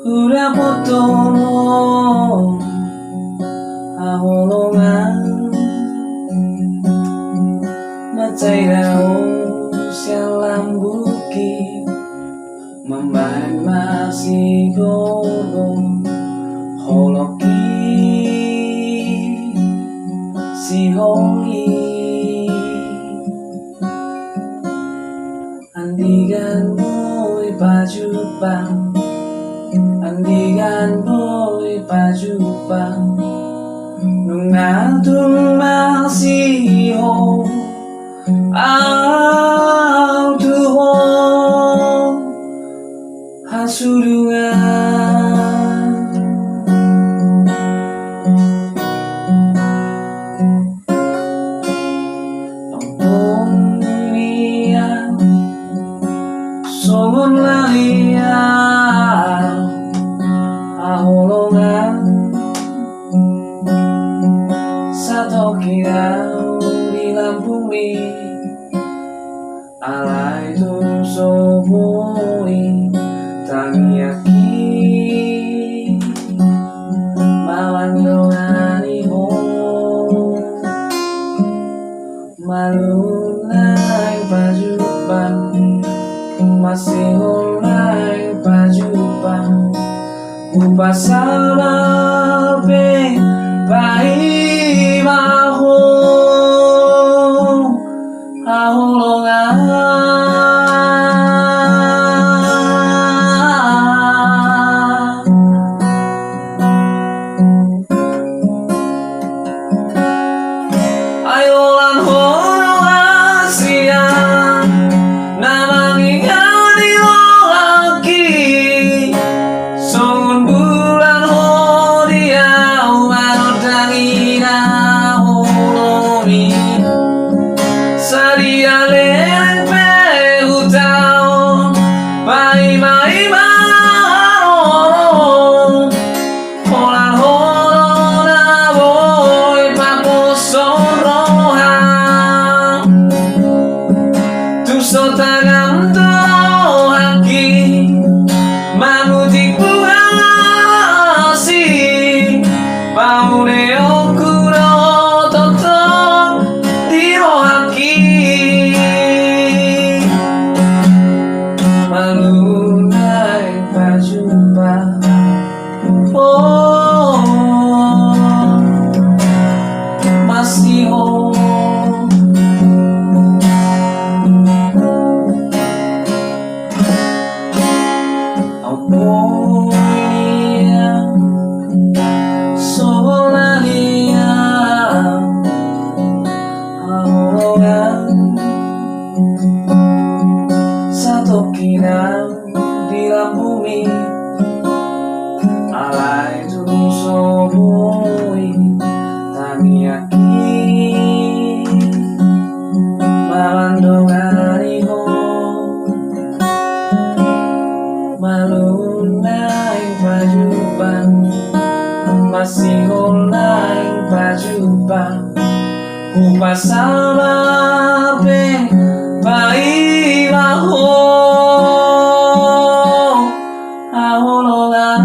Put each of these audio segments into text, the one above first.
udah potong aholongan macai daun sialang bukit membahan masih gorong holoki si hongi andigan boy baju bang andigan boy baju bang nungatung MASIHOL au tuhong hasurungan ampun liang songon laliang aholongan satu kirau di Lampumi alai tung soboi tangyaki mawandongani ho malunai pajuban MASIHOL nai pajuban kupasama pe pai maho aholongan ayolan holongan siang namang ingau di laki songon bulan hodiau manodangina holomi sadia leleng pe hutao mai mai marong holan holona boy paposon rohang tuso tagam to haki mamutik bugasi paune okuro totok diro haki malunai pajumpa oh MASIHOL satu kirau di Lampumi alai tung soboi tangyaki mawandongani ho malunai pajuban MASIHOL nai pajuban kupasama pe pai maho aholongan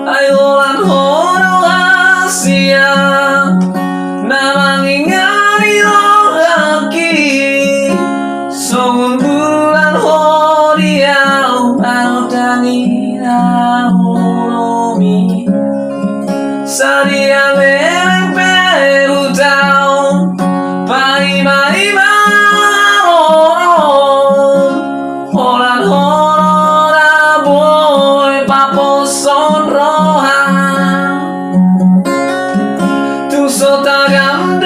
ayolan holongan siang namang ingau di laki songon bulan hodiau manodangina holomi sadia leleng pe hutao pai mai marong holan holona boy paposon rohang tuso tagam